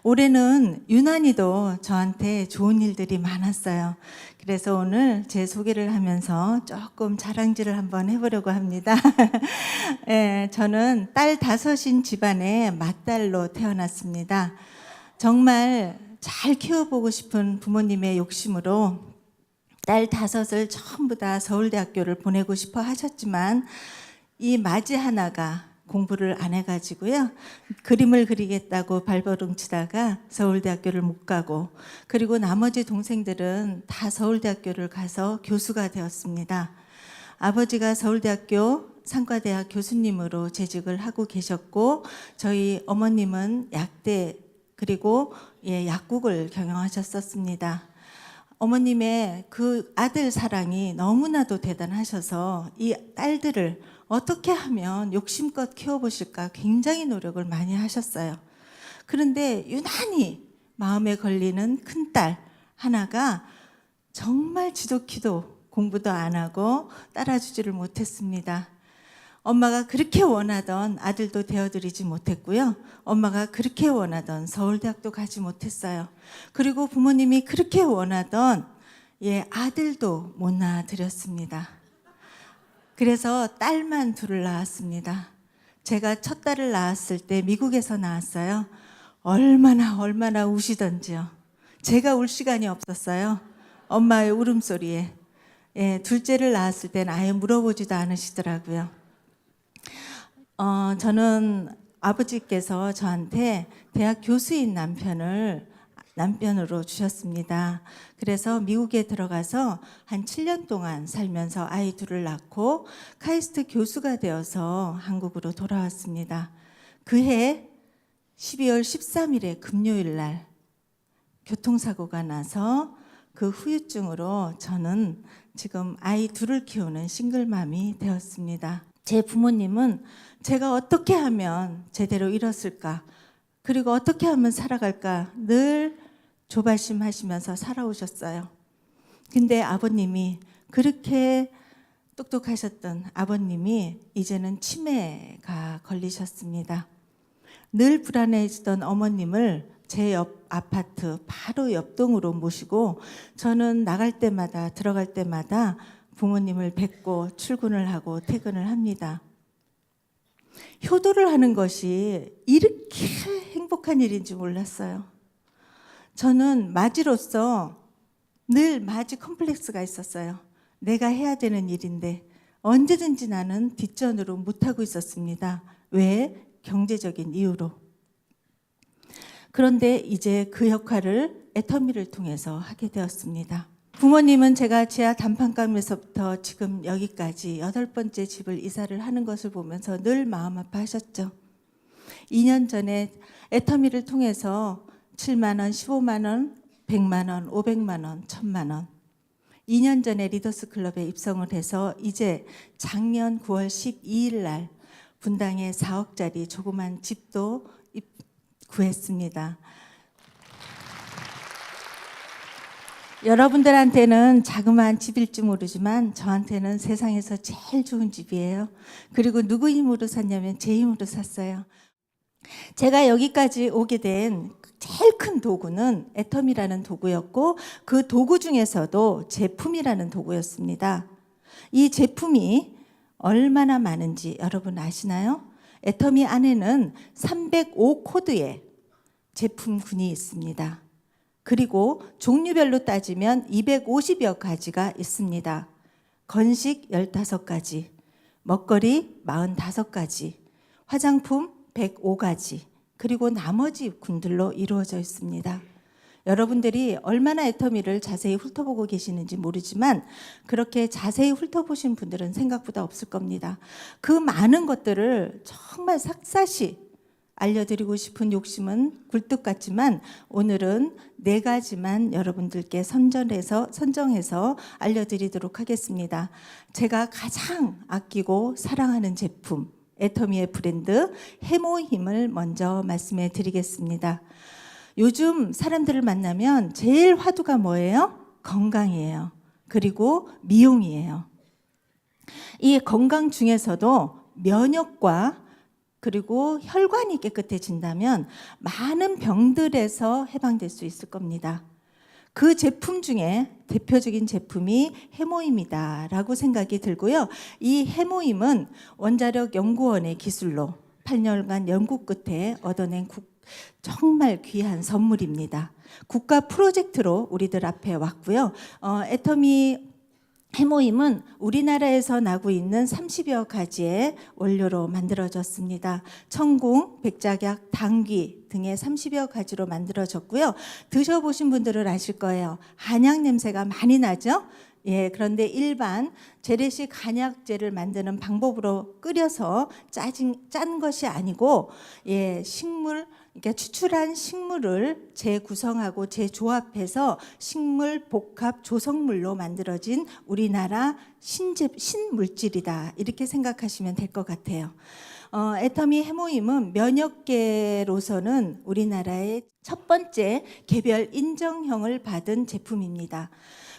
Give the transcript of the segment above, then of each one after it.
올해는 유난히도 저한테 좋은 일들이 많았어요. 그래서 오늘 제 소개를 하면서 조금 자랑질을 한번 해보려고 합니다. 예, 저는 딸 5인 집안의 맏딸로 태어났습니다. 정말 잘 키워보고 싶은 부모님의 욕심으로 딸 5을 전부 다 서울대학교를 보내고 싶어 하셨지만 이 맞이 하나가 공부를 안 해가지고요. 그림을 그리겠다고 발버둥 치다가 서울대학교를 못 가고, 그리고 나머지 동생들은 다 서울대학교를 가서 교수가 되었습니다. 아버지가 서울대학교 상과대학 교수님으로 재직을 하고 계셨고, 저희 어머님은 약대 그리고 약국을 경영하셨었습니다. 어머님의 그 아들 사랑이 너무나도 대단하셔서 이 딸들을 어떻게 하면 욕심껏 키워보실까 굉장히 노력을 많이 하셨어요. 그런데 유난히 마음에 걸리는 큰딸 하나가 정말 지독히도 공부도 안 하고 따라주지를 못했습니다. 엄마가 그렇게 원하던 아들도 되어드리지 못했고요. 엄마가 그렇게 원하던 서울대학도 가지 못했어요. 그리고 부모님이 그렇게 원하던 아들도 못 낳아드렸습니다. 그래서 딸만 둘을 낳았습니다. 제가 첫 딸을 낳았을 때 미국에서 낳았어요. 얼마나 우시던지요. 제가 울 시간이 없었어요. 엄마의 울음소리에. 둘째를 낳았을 때는 아예 물어보지도 않으시더라고요. 저는 아버지께서 저한테 대학 교수인 남편으로 주셨습니다. 그래서 미국에 들어가서 한 7년 동안 살면서 아이 둘을 낳고 카이스트 교수가 되어서 한국으로 돌아왔습니다. 그해 12월 13일에 금요일 날 교통사고가 나서 그 후유증으로 저는 지금 아이 둘을 키우는 싱글맘이 되었습니다. 제 부모님은 제가 어떻게 하면 제대로 이뤘을까, 그리고 어떻게 하면 살아갈까 늘 조바심하시면서 살아오셨어요. 근데 아버님이, 그렇게 똑똑하셨던 아버님이 이제는 치매가 걸리셨습니다. 늘 불안해지던 어머님을 제 옆 아파트 바로 옆동으로 모시고 저는 나갈 때마다 들어갈 때마다 부모님을 뵙고 출근을 하고 퇴근을 합니다. 효도를 하는 것이 이렇게 행복한 일인지 몰랐어요. 저는 마지로서 늘 마지 컴플렉스가 있었어요. 내가 해야 되는 일인데 언제든지 나는 뒷전으로 못하고 있었습니다. 왜? 경제적인 이유로. 그런데 이제 그 역할을 애터미를 통해서 하게 되었습니다. 부모님은 제가 지하 단판감에서부터 지금 여기까지 8번째 집을 이사를 하는 것을 보면서 늘 마음 아파하셨죠. 2년 전에 애터미를 통해서 7만 원, 15만 원, 100만 원, 500만 원, 1000만 원. 2년 전에 리더스 클럽에 입성을 해서 이제 작년 9월 12일 날 분당에 4억짜리 조그만 집도 구했습니다. 여러분들한테는 자그마한 집일지 모르지만 저한테는 세상에서 제일 좋은 집이에요. 그리고 누구 힘으로 샀냐면 제 힘으로 샀어요. 제가 여기까지 오게 된 제일 큰 도구는 애터미라는 도구였고, 그 도구 중에서도 제품이라는 도구였습니다. 이 제품이 얼마나 많은지 여러분 아시나요? 애터미 안에는 305 코드의 제품군이 있습니다. 그리고 종류별로 따지면 250여 가지가 있습니다. 건식 15가지, 먹거리 45가지, 화장품 105가지, 그리고 나머지 군들로 이루어져 있습니다. 여러분들이 얼마나 애터미를 자세히 훑어보고 계시는지 모르지만 그렇게 자세히 훑어보신 분들은 생각보다 없을 겁니다. 그 많은 것들을 정말 샅샅이 알려드리고 싶은 욕심은 굴뚝 같지만 오늘은 4가지만 여러분들께 선정해서 알려드리도록 하겠습니다. 제가 가장 아끼고 사랑하는 제품, 애터미의 브랜드 해모힘을 먼저 말씀해 드리겠습니다. 요즘 사람들을 만나면 제일 화두가 뭐예요? 건강이에요. 그리고 미용이에요. 이 건강 중에서도 면역과 그리고 혈관이 깨끗해진다면 많은 병들에서 해방될 수 있을 겁니다. 그 제품 중에 대표적인 제품이 해모임이다라고 생각이 들고요. 이 해모임은 원자력 연구원의 기술로 8년간 연구 끝에 얻어낸 정말 귀한 선물입니다. 국가 프로젝트로 우리들 앞에 왔고요. 애터미 해모임은 우리나라에서 나고 있는 30여 가지의 원료로 만들어졌습니다. 천궁, 백작약, 당귀 등의 30여 가지로 만들어졌고요. 드셔보신 분들은 아실 거예요. 한약 냄새가 많이 나죠? 예, 그런데 일반 재래식 한약재를 만드는 방법으로 끓여서 짠 것이 아니고, 예, 그러니까 추출한 식물을 재구성하고 재조합해서 식물 복합 조성물로 만들어진 우리나라 신물질이다. 이렇게 생각하시면 될 것 같아요. 애터미 해모임은 면역계로서는 우리나라의 첫 번째 개별 인정형을 받은 제품입니다.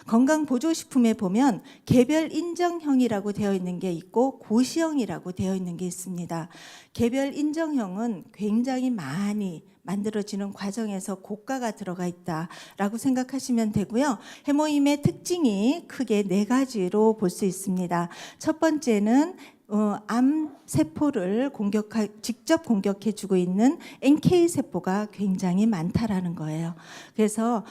건강보조식품에 보면 개별 인정형이라고 되어 있는 게 있고 고시형이라고 되어 있는 게 있습니다. 개별 인정형은 굉장히 많이 만들어지는 과정에서 고가가 들어가 있다라고 생각하시면 되고요. 해모임의 특징이 크게 4가지로 볼 수 있습니다. 첫 번째는 암 세포를 직접 공격해주고 있는 NK 세포가 굉장히 많다라는 거예요. 그래서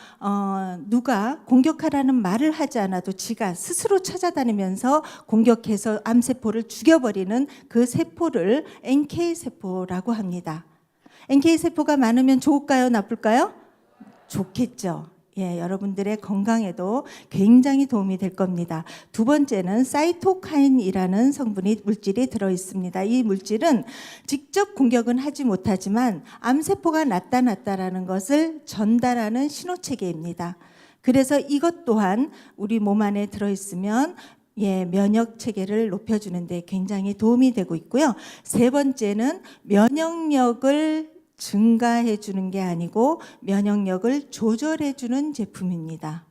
누가 공격하라는 말을 하지 않아도 지가 스스로 찾아다니면서 공격해서 암 세포를 죽여버리는 그 세포를 NK 세포라고 합니다. NK 세포가 많으면 좋을까요, 나쁠까요? 좋겠죠. 예, 여러분들의 건강에도 굉장히 도움이 될 겁니다. 두 번째는 사이토카인이라는 물질이 들어 있습니다. 이 물질은 직접 공격은 하지 못하지만 암세포가 나타났다라는 것을 전달하는 신호체계입니다. 그래서 이것 또한 우리 몸 안에 들어 있으면 면역 체계를 높여주는 데 굉장히 도움이 되고 있고요. 세 번째는 면역력을 증가해 주는 게 아니고 면역력을 조절해 주는 제품입니다.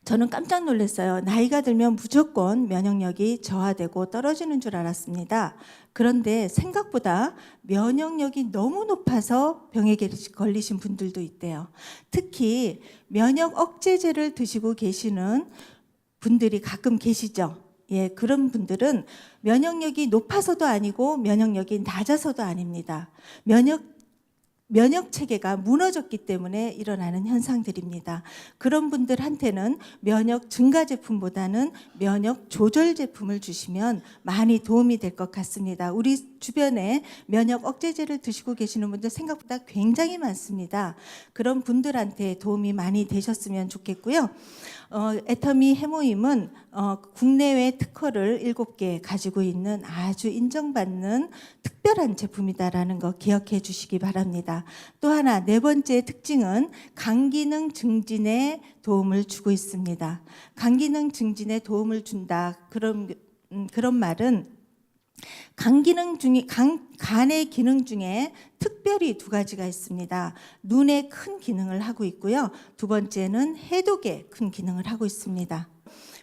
저는 깜짝 놀랐어요. 나이가 들면 무조건 면역력이 저하되고 떨어지는 줄 알았습니다. 그런데 생각보다 면역력이 너무 높아서 병에 걸리신 분들도 있대요. 특히 면역 억제제를 드시고 계시는 분들이 가끔 계시죠. 예, 그런 분들은 면역력이 높아서도 아니고 면역력이 낮아서도 아닙니다. 면역 체계가 무너졌기 때문에 일어나는 현상들입니다. 그런 분들한테는 면역 증가 제품보다는 면역 조절 제품을 주시면 많이 도움이 될 것 같습니다. 우리 주변에 면역 억제제를 드시고 계시는 분들 생각보다 굉장히 많습니다. 그런 분들한테 도움이 많이 되셨으면 좋겠고요. 애터미 해모임은 국내외 특허를 7개 가지고 있는 아주 인정받는 특별한 제품이다라는 거 기억해 주시기 바랍니다. 또 하나, 4번째 특징은 간기능 증진에 도움을 주고 있습니다. 간기능 증진에 도움을 준다. 그런 말은 간의 기능 중에 특별히 2가지가 있습니다. 눈의 큰 기능을 하고 있고요. 두 번째는 해독에 큰 기능을 하고 있습니다.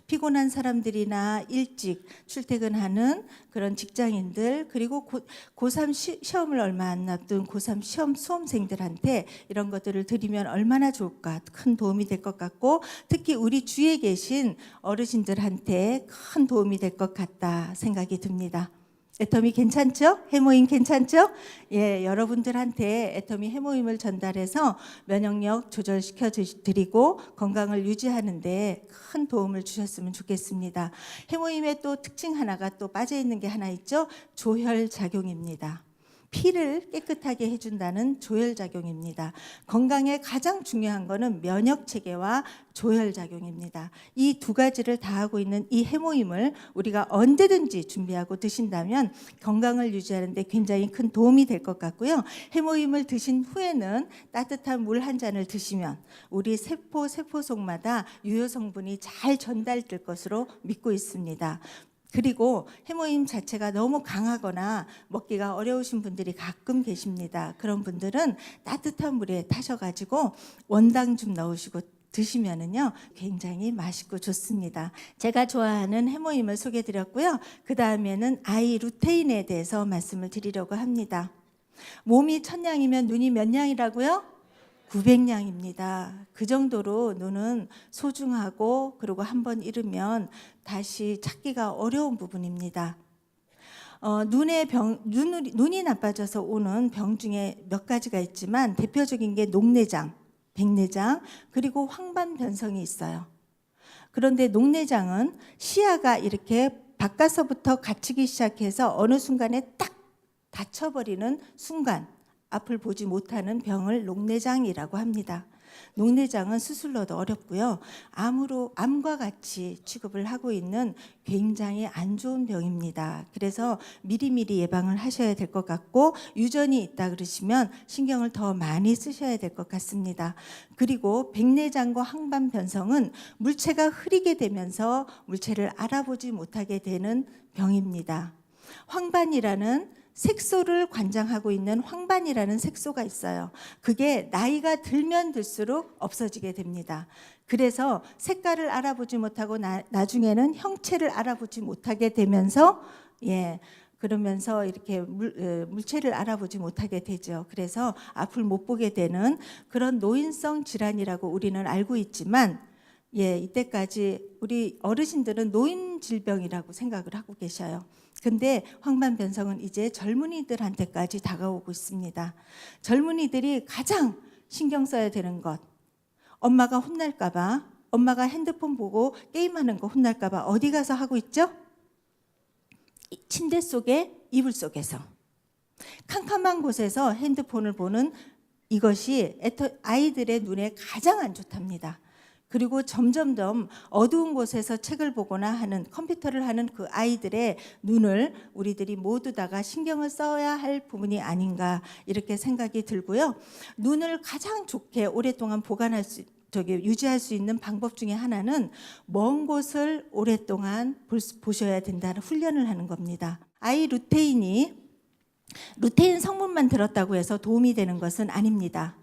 피곤한 사람들이나 일찍 출퇴근하는 그런 직장인들, 그리고 고3 시험을 얼마 안 앞둔 고3 시험 수험생들한테 이런 것들을 드리면 얼마나 좋을까, 큰 도움이 될 것 같고, 특히 우리 주위에 계신 어르신들한테 큰 도움이 될 것 같다 생각이 듭니다. 애터미 괜찮죠? 해모임 괜찮죠? 예, 여러분들한테 애터미 해모임을 전달해서 면역력 조절시켜 드리고 건강을 유지하는 데 큰 도움을 주셨으면 좋겠습니다. 해모임의 또 특징 하나가 또 빠져 있는 게 하나 있죠? 조혈 작용입니다. 피를 깨끗하게 해준다는 조혈작용입니다. 건강에 가장 중요한 것은 면역체계와 조혈작용입니다. 이 2가지를 다 하고 있는 이 해모임을 우리가 언제든지 준비하고 드신다면 건강을 유지하는 데 굉장히 큰 도움이 될 것 같고요. 해모임을 드신 후에는 따뜻한 물 한 잔을 드시면 우리 세포 속마다 유효성분이 잘 전달될 것으로 믿고 있습니다. 그리고 해모임 자체가 너무 강하거나 먹기가 어려우신 분들이 가끔 계십니다. 그런 분들은 따뜻한 물에 타셔가지고 원당 좀 넣으시고 드시면은요 굉장히 맛있고 좋습니다. 제가 좋아하는 해모임을 소개드렸고요. 그 다음에는 아이 루테인에 대해서 말씀을 드리려고 합니다. 몸이 1000냥이면 눈이 몇 냥이라고요? 900냥입니다. 그 정도로 눈은 소중하고 그리고 한번 잃으면 다시 찾기가 어려운 부분입니다. 눈이 나빠져서 오는 병 중에 몇 가지가 있지만 대표적인 게 녹내장, 백내장, 그리고 황반변성이 있어요. 그런데 녹내장은 시야가 이렇게 바깥서부터 갇히기 시작해서 어느 순간에 딱 닫혀버리는 순간 앞을 보지 못하는 병을 녹내장이라고 합니다. 녹내장은 수술로도 어렵고요. 암과 같이 취급을 하고 있는 굉장히 안 좋은 병입니다. 그래서 미리미리 예방을 하셔야 될 것 같고 유전이 있다 그러시면 신경을 더 많이 쓰셔야 될 것 같습니다. 그리고 백내장과 황반변성은 물체가 흐리게 되면서 물체를 알아보지 못하게 되는 병입니다. 황반이라는 색소를 관장하고 있는 황반이라는 색소가 있어요. 그게 나이가 들면 들수록 없어지게 됩니다. 그래서 색깔을 알아보지 못하고 나중에는 형체를 알아보지 못하게 되면서 그러면서 이렇게 물체를 알아보지 못하게 되죠. 그래서 앞을 못 보게 되는 그런 노인성 질환이라고 우리는 알고 있지만 이때까지 우리 어르신들은 노인 질병이라고 생각을 하고 계셔요. 근데 황반변성은 이제 젊은이들한테까지 다가오고 있습니다. 젊은이들이 가장 신경 써야 되는 것, 엄마가 혼날까 봐, 엄마가 핸드폰 보고 게임하는 거 혼날까 봐 어디 가서 하고 있죠? 침대 속에, 이불 속에서. 캄캄한 곳에서 핸드폰을 보는 이것이 아이들의 눈에 가장 안 좋답니다. 그리고 점점점 어두운 곳에서 책을 보거나 하는 컴퓨터를 하는 그 아이들의 눈을 우리들이 모두 다가 신경을 써야 할 부분이 아닌가 이렇게 생각이 들고요. 눈을 가장 좋게 오랫동안 유지할 수 있는 방법 중에 하나는 먼 곳을 오랫동안 보셔야 된다는 훈련을 하는 겁니다. 아이 루테인 성분만 들었다고 해서 도움이 되는 것은 아닙니다.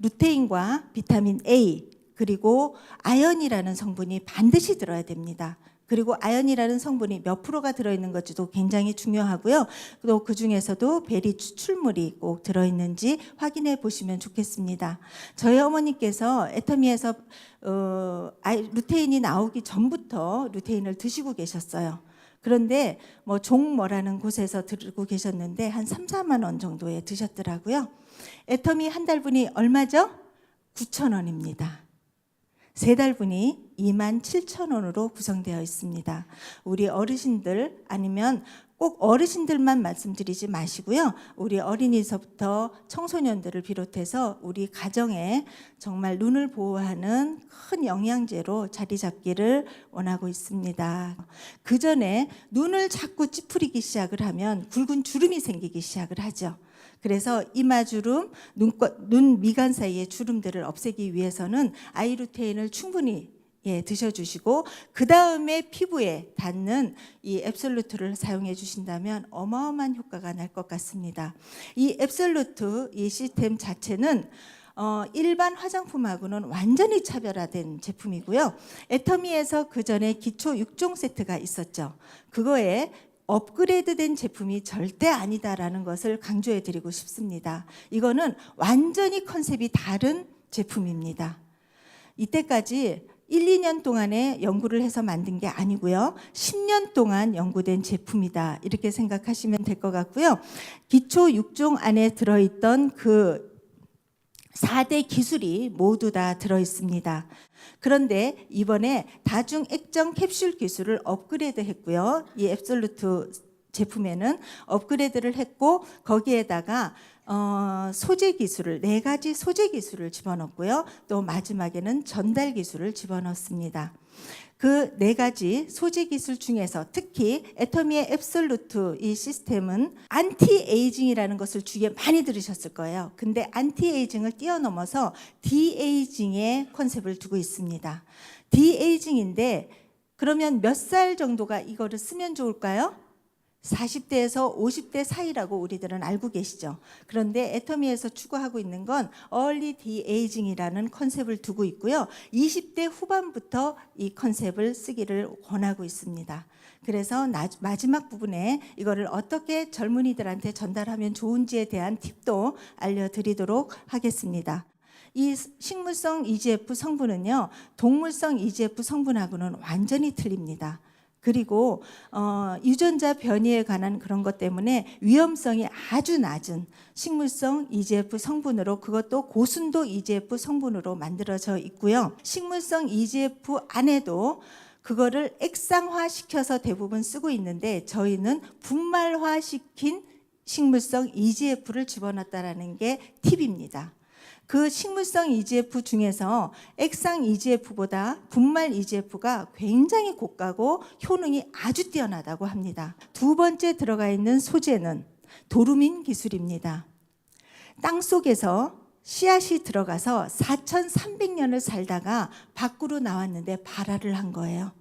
루테인과 비타민 A 그리고 아연이라는 성분이 반드시 들어야 됩니다. 그리고 아연이라는 성분이 몇 프로가 들어있는 것도 굉장히 중요하고요. 또 그중에서도 베리 추출물이 꼭 들어있는지 확인해 보시면 좋겠습니다. 저희 어머니께서 애터미에서 루테인이 나오기 전부터 루테인을 드시고 계셨어요. 그런데 종모라는 곳에서 들고 계셨는데 한 3, 4만 원 정도에 드셨더라고요. 애터미 한 달분이 얼마죠? 9,000원입니다. 3달분이 27,000원으로 구성되어 있습니다. 우리 어르신들 아니면 꼭 어르신들만 말씀드리지 마시고요. 우리 어린이서부터 청소년들을 비롯해서 우리 가정에 정말 눈을 보호하는 큰 영양제로 자리 잡기를 원하고 있습니다. 그 전에 눈을 자꾸 찌푸리기 시작을 하면 굵은 주름이 생기기 시작을 하죠. 그래서 이마주름, 눈 미간 사이의 주름들을 없애기 위해서는 아이루테인을 충분히 드셔주시고 그 다음에 피부에 닿는 이 앱솔루트를 사용해 주신다면 어마어마한 효과가 날 것 같습니다. 이 앱솔루트 이 시스템 자체는 일반 화장품하고는 완전히 차별화된 제품이고요. 애터미에서 그 전에 기초 6종 세트가 있었죠. 그거에 업그레이드된 제품이 절대 아니다라는 것을 강조해 드리고 싶습니다. 이거는 완전히 컨셉이 다른 제품입니다. 이때까지 1, 2년 동안에 연구를 해서 만든 게 아니고요. 10년 동안 연구된 제품이다. 이렇게 생각하시면 될 것 같고요. 기초 6종 안에 들어있던 그 4대 기술이 모두 다 들어있습니다. 그런데 이번에 다중 액정 캡슐 기술을 업그레이드 했고요. 이 앱솔루트 제품에는 업그레이드를 했고 거기에다가 소재 기술을 4가지 소재 기술을 집어넣고요. 또 마지막에는 전달 기술을 집어넣습니다. 그 4가지 소재 기술 중에서 특히 애터미의 앱솔루트 이 시스템은 안티에이징이라는 것을 주위에 많이 들으셨을 거예요. 근데 안티에이징을 뛰어넘어서 디에이징의 컨셉을 두고 있습니다. 디에이징인데 그러면 몇 살 정도가 이거를 쓰면 좋을까요? 40대에서 50대 사이라고 우리들은 알고 계시죠. 그런데 애터미에서 추구하고 있는 건 얼리 디에이징이라는 컨셉을 두고 있고요. 20대 후반부터 이 컨셉을 쓰기를 권하고 있습니다. 그래서 마지막 부분에 이거를 어떻게 젊은이들한테 전달하면 좋은지에 대한 팁도 알려드리도록 하겠습니다. 이 식물성 EGF 성분은요, 동물성 EGF 성분하고는 완전히 틀립니다. 그리고 유전자 변이에 관한 그런 것 때문에 위험성이 아주 낮은 식물성 EGF 성분으로, 그것도 고순도 EGF 성분으로 만들어져 있고요. 식물성 EGF 안에도 그거를 액상화시켜서 대부분 쓰고 있는데 저희는 분말화시킨 식물성 EGF를 집어넣었다라는 게 팁입니다. 그 식물성 EGF 중에서 액상 EGF보다 분말 EGF가 굉장히 고가고 효능이 아주 뛰어나다고 합니다. 두 번째 들어가 있는 소재는 도루민 기술입니다. 땅 속에서 씨앗이 들어가서 4,300년을 살다가 밖으로 나왔는데 발화를 한 거예요.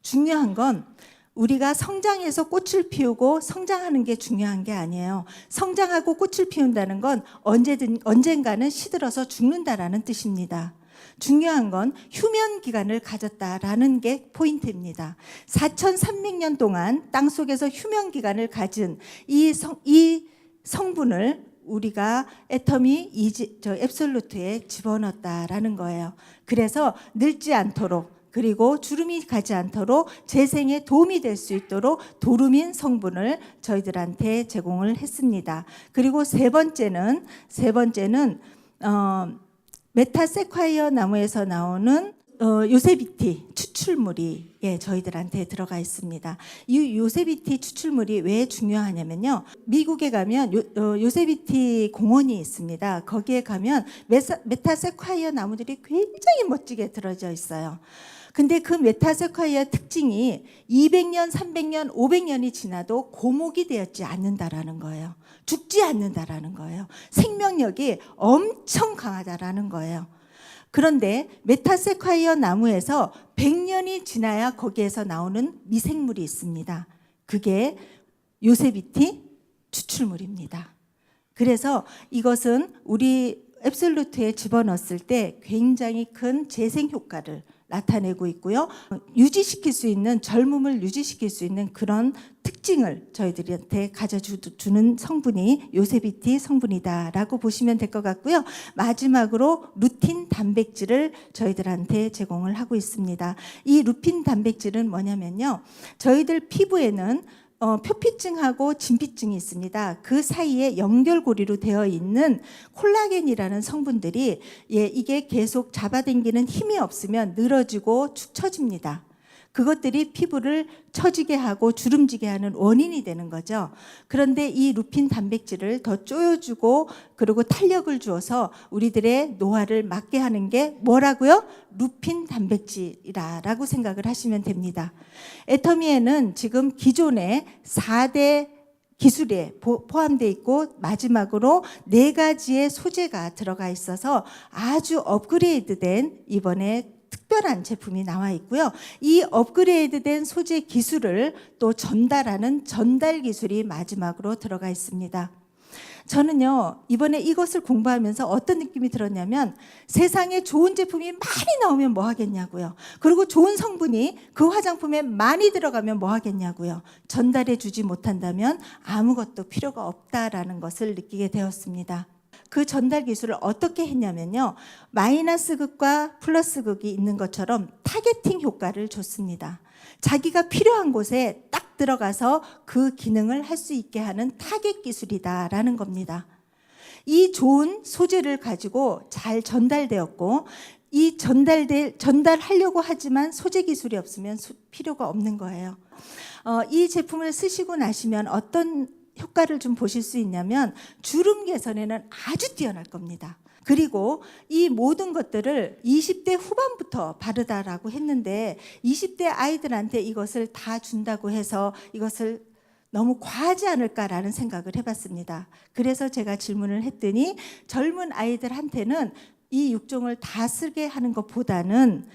중요한 건 우리가 성장해서 꽃을 피우고 성장하는 게 중요한 게 아니에요. 성장하고 꽃을 피운다는 건 언젠가는 시들어서 죽는다라는 뜻입니다. 중요한 건 휴면 기간을 가졌다라는 게 포인트입니다. 4,300년 동안 땅속에서 휴면 기간을 가진 이 성분을 우리가 애터미 앱솔루트에 집어넣었다라는 거예요. 그래서 늙지 않도록, 그리고 주름이 가지 않도록 재생에 도움이 될 수 있도록 도루민 성분을 저희들한테 제공을 했습니다. 그리고 세 번째는 메타세콰이어 나무에서 나오는 요세비티 추출물이 저희들한테 들어가 있습니다. 이 요세비티 추출물이 왜 중요하냐면요, 미국에 가면 요세비티 공원이 있습니다. 거기에 가면 메타세콰이어 나무들이 굉장히 멋지게 들어져 있어요. 근데 그 메타세콰이어 특징이 200년, 300년, 500년이 지나도 고목이 되었지 않는다라는 거예요. 죽지 않는다라는 거예요. 생명력이 엄청 강하다라는 거예요. 그런데 메타세콰이어 나무에서 100년이 지나야 거기에서 나오는 미생물이 있습니다. 그게 요세비티 추출물입니다. 그래서 이것은 우리 앱솔루트에 집어넣었을 때 굉장히 큰 재생 효과를 나타내고 있고요. 유지시킬 수 있는, 젊음을 유지시킬 수 있는 그런 특징을 저희들한테 가져주는 성분이 요세비티 성분이다라고 보시면 될 것 같고요. 마지막으로 루틴 단백질을 저희들한테 제공을 하고 있습니다. 이 루틴 단백질은 뭐냐면요, 저희들 피부에는 표피층하고 진피층이 있습니다. 그 사이에 연결고리로 되어 있는 콜라겐이라는 성분들이 이게 계속 잡아당기는 힘이 없으면 늘어지고 축 처집니다. 그것들이 피부를 처지게 하고 주름지게 하는 원인이 되는 거죠. 그런데 이 루핀 단백질을 더 쪼여주고 그리고 탄력을 주어서 우리들의 노화를 막게 하는 게 뭐라고요? 루핀 단백질이라고 생각을 하시면 됩니다. 애터미에는 지금 기존에 4대 기술에 포함되어 있고 마지막으로 4가지의 소재가 들어가 있어서 아주 업그레이드된 이번에 특별한 제품이 나와 있고요. 이 업그레이드된 소재 기술을 또 전달하는 전달 기술이 마지막으로 들어가 있습니다. 저는요, 이번에 이것을 공부하면서 어떤 느낌이 들었냐면, 세상에 좋은 제품이 많이 나오면 뭐 하겠냐고요. 그리고 좋은 성분이 그 화장품에 많이 들어가면 뭐 하겠냐고요. 전달해 주지 못한다면 아무것도 필요가 없다라는 것을 느끼게 되었습니다. 그 전달 기술을 어떻게 했냐면요, 마이너스 극과 플러스 극이 있는 것처럼 타겟팅 효과를 줬습니다. 자기가 필요한 곳에 딱 들어가서 그 기능을 할 수 있게 하는 타겟 기술이다라는 겁니다. 이 좋은 소재를 가지고 잘 전달되었고, 이 전달하려고 하지만 소재 기술이 없으면 필요가 없는 거예요. 이 제품을 쓰시고 나시면 어떤 효과를 좀 보실 수 있냐면, 주름 개선에는 아주 뛰어날 겁니다. 그리고 이 모든 것들을 20대 후반부터 바르다라고 했는데 20대 아이들한테 이것을 다 준다고 해서 이것을 너무 과하지 않을까라는 생각을 해봤습니다. 그래서 제가 질문을 했더니 젊은 아이들한테는 이 6종을 다 쓰게 하는 것보다는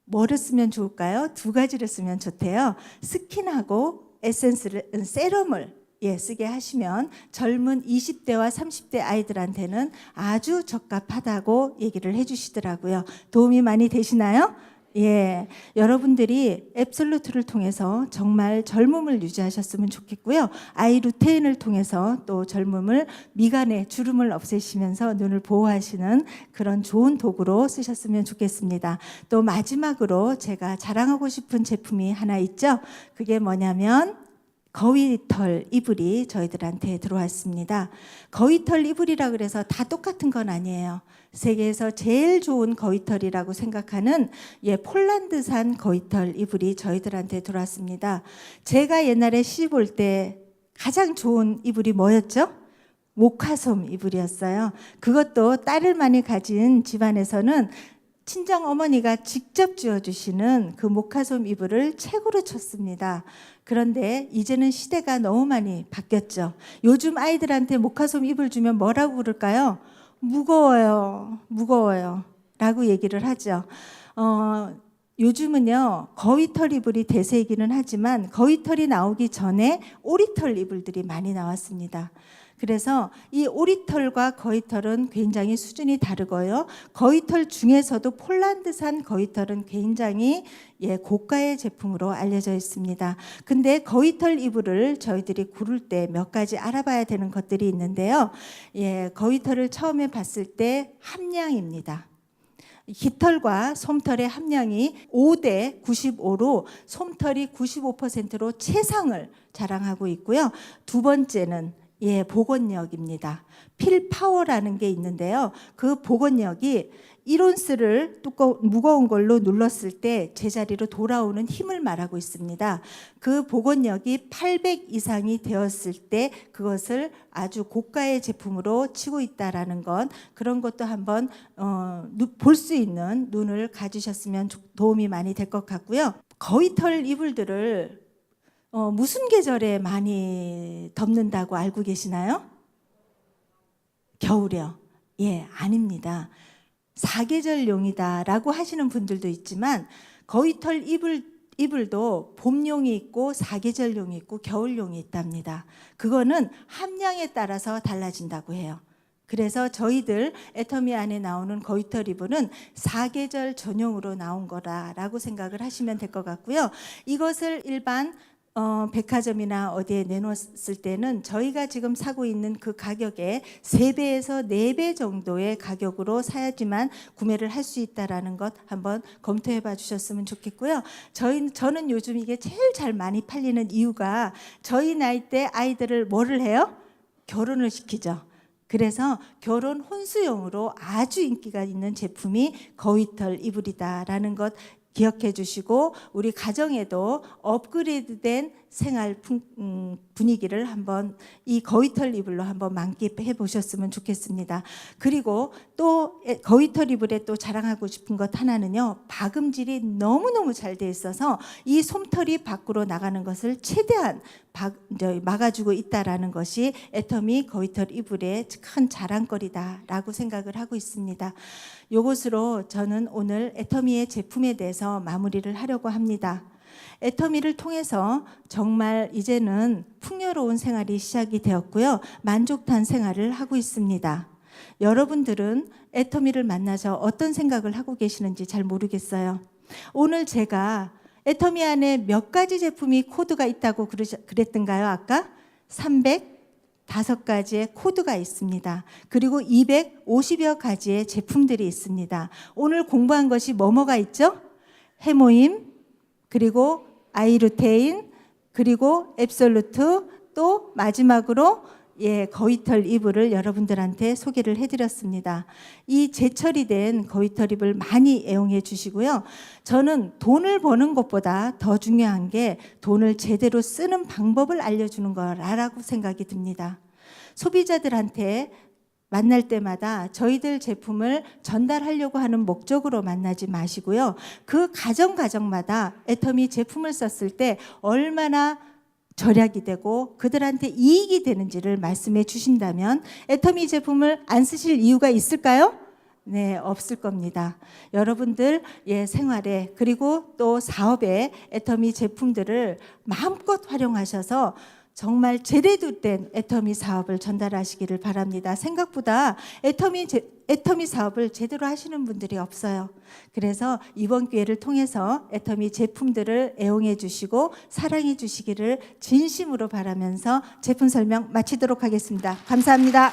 뭐를 쓰면 좋을까요? 2가지를 쓰면 좋대요. 스킨하고 에센스를 세럼을 쓰게 하시면 젊은 20대와 30대 아이들한테는 아주 적합하다고 얘기를 해주시더라고요. 도움이 많이 되시나요? 예, 여러분들이 앱솔루트를 통해서 정말 젊음을 유지하셨으면 좋겠고요. 아이루테인을 통해서 또 젊음을, 미간의 주름을 없애시면서 눈을 보호하시는 그런 좋은 도구로 쓰셨으면 좋겠습니다. 또 마지막으로 제가 자랑하고 싶은 제품이 하나 있죠. 그게 뭐냐면 거위털 이불이 저희들한테 들어왔습니다. 거위털 이불이라 그래서 다 똑같은 건 아니에요. 세계에서 제일 좋은 거위털이라고 생각하는 폴란드산 거위털 이불이 저희들한테 들어왔습니다. 제가 옛날에 시집 올 때 가장 좋은 이불이 뭐였죠? 목화솜 이불이었어요. 그것도 딸을 많이 가진 집안에서는 친정 어머니가 직접 지어주시는 그 목화솜 이불을 최고로 쳤습니다. 그런데 이제는 시대가 너무 많이 바뀌었죠. 요즘 아이들한테 목화솜 이불 주면 뭐라고 부를까요? 무거워요, 무거워요 라고 얘기를 하죠. 요즘은요 거위털 이불이 대세이기는 하지만 거위털이 나오기 전에 오리털 이불들이 많이 나왔습니다. 그래서 이 오리털과 거위털은 굉장히 수준이 다르고요. 거위털 중에서도 폴란드산 거위털은 굉장히 고가의 제품으로 알려져 있습니다. 근데 거위털 이불을 저희들이 고를 때 몇 가지 알아봐야 되는 것들이 있는데요. 거위털을 처음에 봤을 때 함량입니다. 깃털과 솜털의 함량이 5대 95로 솜털이 95%로 최상을 자랑하고 있고요. 두 번째는 복원력입니다. 필파워라는 게 있는데요. 그 복원력이 1온스를 무거운 걸로 눌렀을 때 제자리로 돌아오는 힘을 말하고 있습니다. 그 복원력이 800 이상이 되었을 때 그것을 아주 고가의 제품으로 치고 있다라는 건, 그런 것도 한번 볼 수 있는 눈을 가지셨으면 도움이 많이 될 것 같고요. 거위털 이불들을 무슨 계절에 많이 덮는다고 알고 계시나요? 겨울이요? 아닙니다. 사계절용이다라고 하시는 분들도 있지만 거위털 이불도 봄용이 있고 사계절용이 있고 겨울용이 있답니다. 그거는 함량에 따라서 달라진다고 해요. 그래서 저희들 애터미 안에 나오는 거위털 이불은 사계절 전용으로 나온 거라고 생각을 하시면 될 것 같고요. 이것을 일반 백화점이나 어디에 내놓았을 때는 저희가 지금 사고 있는 그 가격의 3배에서 4배 정도의 가격으로 사야지만 구매를 할 수 있다는 것 한번 검토해 봐 주셨으면 좋겠고요. 저는 요즘 이게 제일 잘 많이 팔리는 이유가 저희 나이 때 아이들을 뭐를 해요? 결혼을 시키죠. 그래서 결혼 혼수용으로 아주 인기가 있는 제품이 거위털 이불이다라는 것 기억해 주시고, 우리 가정에도 업그레이드된 생활 분위기를 한번 이 거위털 이불로 한번 만끽해 보셨으면 좋겠습니다. 그리고 또 거위털 이불에 또 자랑하고 싶은 것 하나는요, 박음질이 너무너무 잘 돼 있어서 이 솜털이 밖으로 나가는 것을 최대한 막아주고 있다라는 것이 애터미 거위털 이불의 큰 자랑거리다라고 생각을 하고 있습니다. 이것으로 저는 오늘 애터미의 제품에 대해서 마무리를 하려고 합니다. 애터미를 통해서 정말 이제는 풍요로운 생활이 시작이 되었고요. 만족한 생활을 하고 있습니다. 여러분들은 애터미를 만나서 어떤 생각을 하고 계시는지 잘 모르겠어요. 오늘 제가 애터미 안에 몇 가지 제품이 코드가 있다고 그랬던가요? 아까 305가지의 코드가 있습니다. 그리고 250여 가지의 제품들이 있습니다. 오늘 공부한 것이 뭐가 있죠? 해모임, 그리고 아이루테인, 그리고 앱솔루트, 또 마지막으로 거위털 이불을 여러분들한테 소개를 해드렸습니다. 이 재처리된 거위털 이불 많이 애용해 주시고요. 저는 돈을 버는 것보다 더 중요한 게 돈을 제대로 쓰는 방법을 알려주는 거라고 생각이 듭니다. 소비자들한테 만날 때마다 저희들 제품을 전달하려고 하는 목적으로 만나지 마시고요. 그 가정마다 애터미 제품을 썼을 때 얼마나 절약이 되고 그들한테 이익이 되는지를 말씀해 주신다면 애터미 제품을 안 쓰실 이유가 있을까요? 네, 없을 겁니다. 여러분들 생활에 그리고 또 사업에 애터미 제품들을 마음껏 활용하셔서 정말 제대로 된 애터미 사업을 전달하시기를 바랍니다. 생각보다 애터미 사업을 제대로 하시는 분들이 없어요. 그래서 이번 기회를 통해서 애터미 제품들을 애용해 주시고 사랑해 주시기를 진심으로 바라면서 제품 설명 마치도록 하겠습니다. 감사합니다.